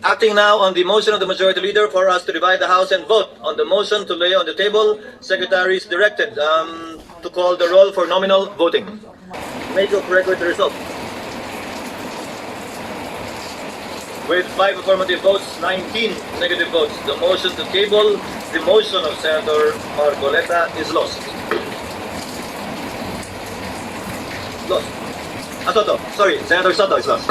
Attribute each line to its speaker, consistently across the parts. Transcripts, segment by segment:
Speaker 1: Acting now on the motion of the Majority Leader for us to divide the House and vote on the motion to lay on the table, Secretary is directed to call the roll for nominal voting. Make of record the result. With 5 affirmative votes, 19 negative votes, the motion to table the motion of Senator Marcoleta is lost. Lost. Soto. Sorry, Senator Soto is lost.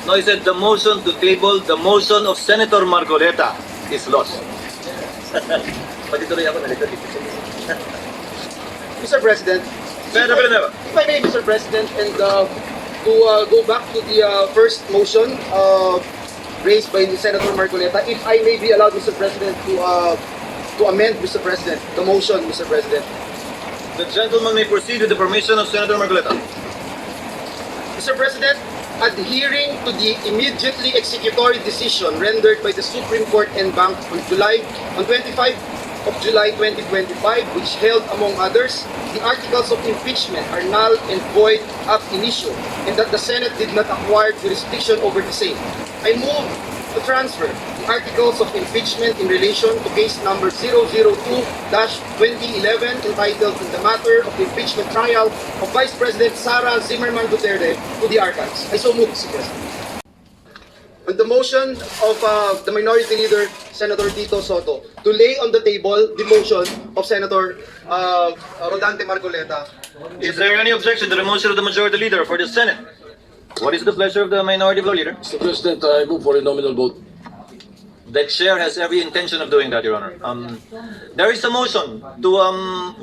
Speaker 1: No, he said the motion to table the motion of Senator Marcoleta is lost. Patituloy ako, nalito dito.
Speaker 2: Mr. President,
Speaker 1: Senator Villanueva.
Speaker 2: if I may, Mr. President, and to go back to the first motion raised by Senator Marcoleta, if I may be allowed, Mr. President, to amend, Mr. President, the motion, Mr. President.
Speaker 1: The gentleman may proceed with the permission of Senator Marcoleta.
Speaker 2: Mr. President, adhering to the immediately executory decision rendered by the Supreme Court en banc on 25 of July 2025, which held, among others, the articles of impeachment are null and void ab initio, and that the Senate did not acquire jurisdiction over the same. I move to transfer the articles of impeachment in relation to case number 002-2011 entitled in the matter of the impeachment trial of Vice President Sara Zimmerman Duterte to the archives. I so move, Mr. President. On the motion of the Minority Leader, Senator Tito Soto, to lay on the table the motion of Senator Rodante Marcoleta.
Speaker 1: Is there any objection to the motion of the Majority Leader for the Senate? What is the pleasure of the Minority Leader?
Speaker 3: Mr. President, I move for a nominal vote.
Speaker 1: The chair has every intention of doing that, Your Honor. There is a motion to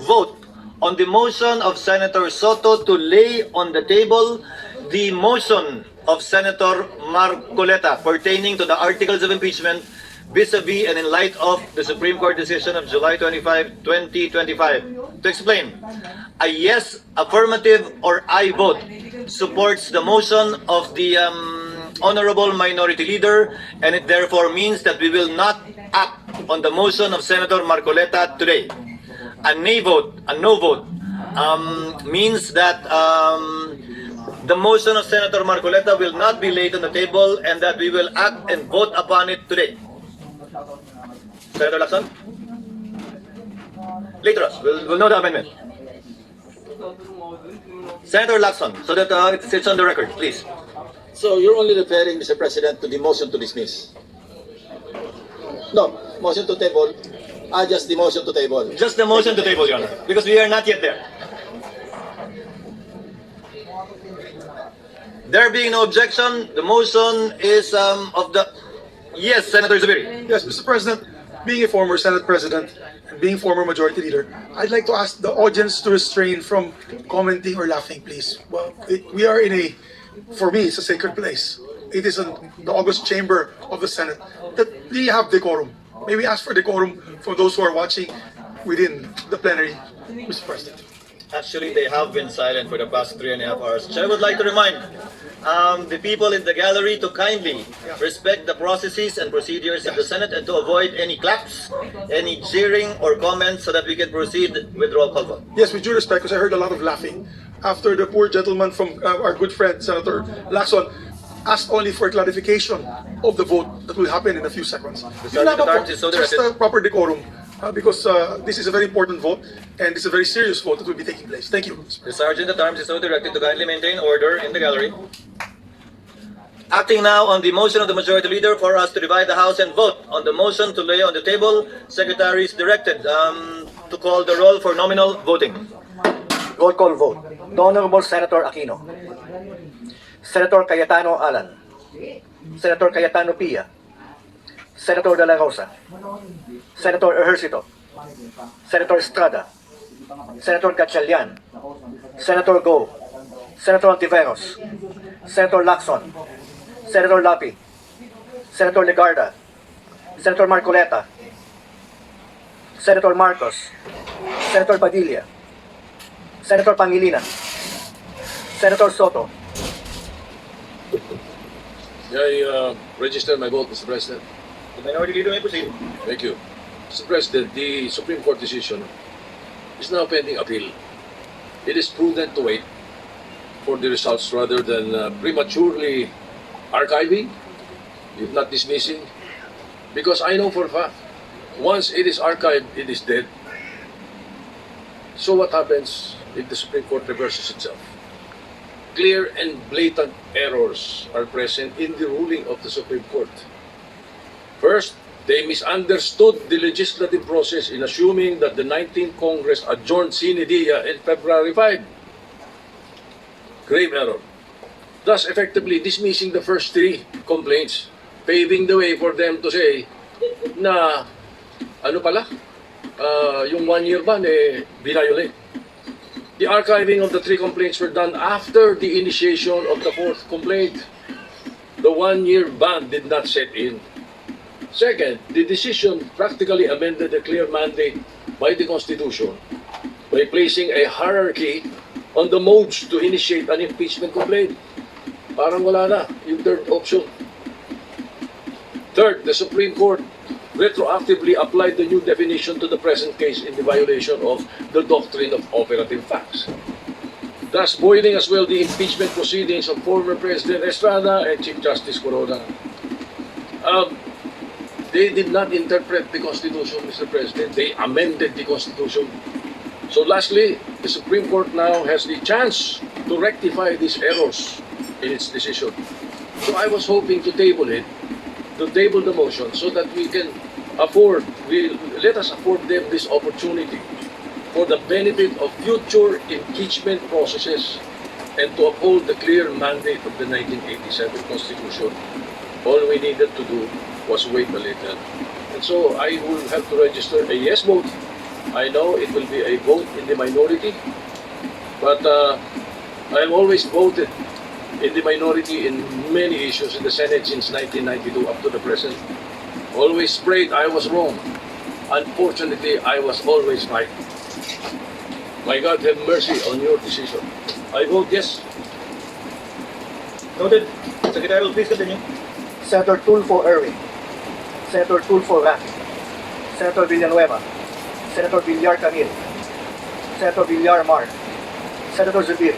Speaker 1: vote on the motion of Senator Soto to lay on the table the motion of Senator Marcoleta pertaining to the articles of impeachment vis-a-vis and in light of the Supreme Court decision of July 25, 2025. To explain, a yes, affirmative, or aye vote supports the motion of the Honorable Minority Leader, and it therefore means that we will not act on the motion of Senator Marcoleta today. A nay vote, a no vote, means that the motion of Senator Marcoleta will not be laid on the table and that we will act and vote upon it today. Senator Lacson? Later, we'll know the amendment. Senator Lacson, so that it's on the record, please.
Speaker 4: So you're only referring, Mr. President, to the motion to dismiss? No, motion to table. Just the motion to table.
Speaker 1: Just the motion to table, Your Honor, because we are not yet there. There being no objection, the motion is of the... Yes, Senator Zubiri.
Speaker 5: Yes, Mr. President, being a former Senate President and being former Majority Leader, I'd like to ask the audience to restrain from commenting or laughing, please. Well, we are in a, for me, it's a sacred place. It is in the august chamber of the Senate that we have decorum. May we ask for decorum from those who are watching within the plenary, Mr. President.
Speaker 1: Actually, they have been silent for the past 3.5 hours. So I would like to remind the people in the gallery to kindly respect the processes and procedures of the Senate and to avoid any claps, any jeering or comments so that we can proceed with roll call vote.
Speaker 5: Yes, with due respect, because I heard a lot of laughing after the poor gentleman from our good friend, Senator Lacson, asked only for clarification of the vote that will happen in a few seconds.
Speaker 1: Sergeant at Arms is so
Speaker 5: Just
Speaker 1: directed.
Speaker 5: proper decorum, because this is a very important vote and it's a very serious vote that will be taking place. Thank you.
Speaker 1: The Sergeant at Arms is so directed to kindly maintain order in the gallery. Acting now on the motion of the Majority Leader for us to divide the House and vote on the motion to lay on the table, Secretary is directed to call the roll for nominal voting.
Speaker 6: Roll call vote. The Honorable Senator Aquino. Senator Cayetano Alan. Senator Cayetano Pia. Senator De La Rosa. Senator Ejercito. Senator Estrada. Senator Gatchalian. Senator Go. Senator Antiveros. Senator Lacson. Senator Lapi. Senator Legarda. Senator Marcoleta. Senator Marcos. Senator Padilla. Senator Pangilinan. Senator Soto.
Speaker 3: May I register my vote, Mr. President?
Speaker 1: The Minority Leader may proceed.
Speaker 3: Thank you. Mr. President, the Supreme Court decision is now pending appeal. It is prudent to wait for the results rather than prematurely archiving, if not dismissing, because I know for a fact, once it is archived, it is dead. So what happens if the Supreme Court reverses itself? Clear and blatant errors are present in the ruling of the Supreme Court. First, they misunderstood the legislative process in assuming that the 19th Congress adjourned sine die in February 5. Grave error. Thus effectively dismissing the first three complaints, paving the way for them to say na ano pala, yung 1 year ban violate. The archiving of the three complaints were done after the initiation of the fourth complaint. The 1 year ban did not set in. Second, the decision practically amended the clear mandate by the Constitution by placing a hierarchy on the modes to initiate an impeachment complaint. Parang wala na yung third option. Third, the Supreme Court retroactively applied the new definition to the present case in the violation of the doctrine of operative facts, thus voiding as well the impeachment proceedings of former President Estrada and Chief Justice Corona. They did not interpret the Constitution, Mr. President. They amended the Constitution. So lastly, the Supreme Court now has the chance to rectify these errors in its decision. So I was hoping to table it, to table the motion so that we can let us afford them this opportunity for the benefit of future impeachment processes and to uphold the clear mandate of the 1987 Constitution. All we needed to do was wait a little. And so I will have to register a yes vote. I know it will be a vote in the minority, but I've always voted in the minority in many issues in the Senate since 1992 up to the present. Always prayed I was wrong. Unfortunately, I was always right. My God have mercy on your decision. I vote yes.
Speaker 1: Noted. Secretary will please continue.
Speaker 6: Senator Tulfo Erwin, Senator Tulfo Ram, Senator Villanueva, Senator Villar Camil, Senator Villar Mar, Senator Zubir,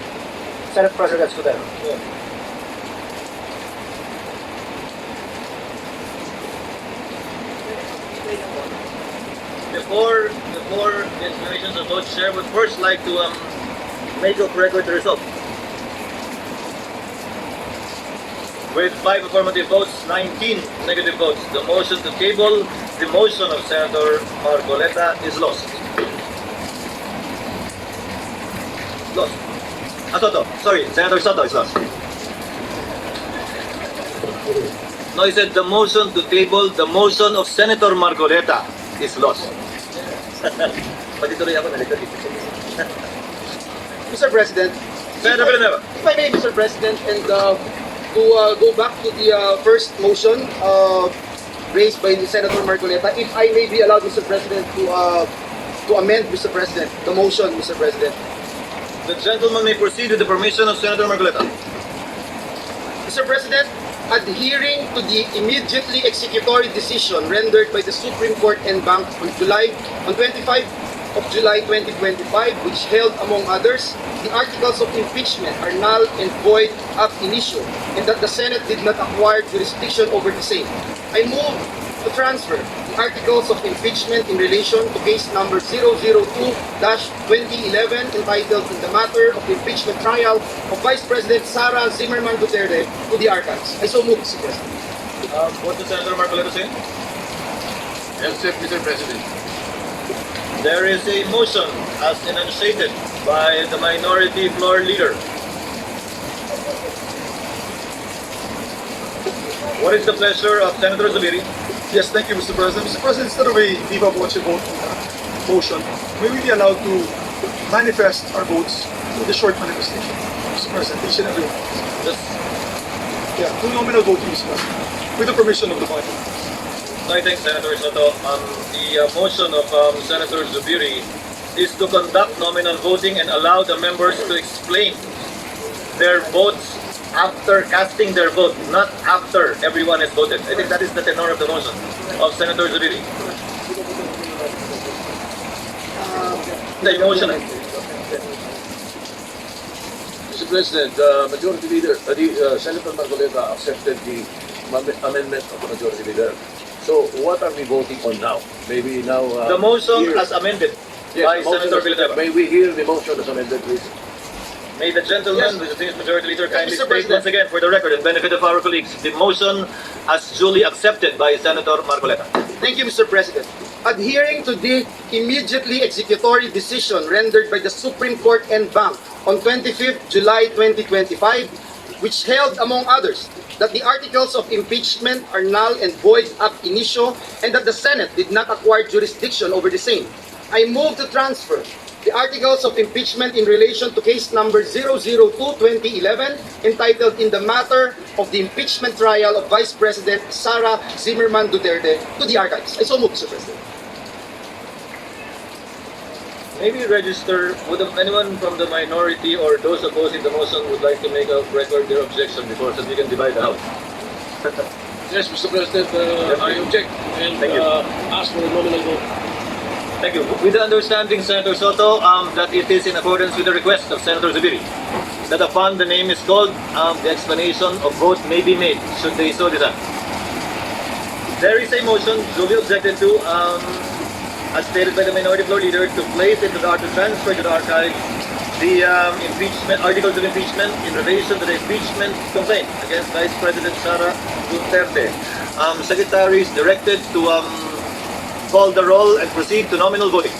Speaker 6: Senate President Scudero.
Speaker 1: Before the explanations of vote, Chair would first like to make of record the result. With 5 affirmative votes, 19 negative votes, the motion to table the motion of Senator Marcoleta is lost. Lost. Soto. Sorry, Senator Soto is lost. No, he said the motion to table the motion of Senator Marcoleta is lost. Patituloy ako, nalito dito.
Speaker 2: Mr. President,
Speaker 1: Senator Villanueva.
Speaker 2: if I may, Mr. President, and to go back to the first motion raised by the Senator Marcoleta, if I may be allowed, Mr. President, to amend, Mr. President, the motion, Mr. President.
Speaker 1: The gentleman may proceed with the permission of Senator Marcoleta.
Speaker 2: Mr. President, adhering to the immediately executory decision rendered by the Supreme Court en banc on 25 of July 2025, which held, among others, the articles of impeachment are null and void ab initio, and that the Senate did not acquire jurisdiction over the same. I move to transfer the articles of impeachment in relation to case number 002-2011 entitled In the Matter of Impeachment Trial of Vice President Sara Zimmerman Duterte to the archives. I so move, Mr. President.
Speaker 1: What does Senator Marcoleta say?
Speaker 3: Yes, sir, Mr. President.
Speaker 1: There is a motion as enunciated by the minority floor leader. What is the pleasure of Senator Zubiri?
Speaker 5: Yes, thank you, Mr. President. Mr. President, instead of a viva voce vote motion, may we be allowed to manifest our votes with a short manifestation? Mr. President, each and every one.
Speaker 1: Just,
Speaker 5: Yeah, two nominal voting, Mr. President, with the permission of the body.
Speaker 1: I think, Senator Soto, the motion of Senator Zubiri is to conduct nominal voting and allow the members to explain their votes after casting their vote, not after everyone has voted. I think that is the tenor of the motion of Senator Zubiri. The motion.
Speaker 3: Mr. President, Majority Leader, Senator Marcoleta accepted the amendment of the Majority Leader. So what are we voting on now? Maybe now...
Speaker 1: The motion
Speaker 3: here-
Speaker 1: as amended
Speaker 3: Yes,
Speaker 1: by
Speaker 3: the motion
Speaker 1: Senator
Speaker 3: as-
Speaker 1: Villanueva.
Speaker 3: May we hear the motion as amended, please?
Speaker 1: May the gentleman,
Speaker 2: Yes.
Speaker 1: the distinguished majority leader,
Speaker 2: Yes,
Speaker 1: kindly
Speaker 2: Mr.
Speaker 1: state
Speaker 2: President.
Speaker 1: once again for the record and benefit of our colleagues, the motion as duly accepted by Senator Marcoleta.
Speaker 2: Thank you, Mr. President. Adhering to the immediately executory decision rendered by the Supreme Court en banc on 25th July 2025, which held, among others, that the articles of impeachment are null and void ab initio and that the Senate did not acquire jurisdiction over the same, I move to transfer the articles of impeachment in relation to case number 002-2011 entitled In the Matter of the Impeachment Trial of Vice President Sara Zimmerman Duterte to the archives. I so move, Mr. President.
Speaker 1: Maybe register, would anyone from the minority or those opposing the motion would like to make a record their objection before so we can divide the House?
Speaker 3: Yes, Mr. President, I object and
Speaker 1: Thank you.
Speaker 3: ask for a nominal vote.
Speaker 1: Thank you. With the understanding, Senator Soto, that it is in accordance with the request of Senator Zubiri, that upon the name is called, the explanation of vote may be made, should they so desire. There is a motion duly objected to, as stated by the minority floor leader, to place into the to transfer to the archive the impeachment articles of impeachment in relation to the impeachment complaint against Vice President Sara Duterte. Secretary is directed to call the roll and proceed to nominal voting.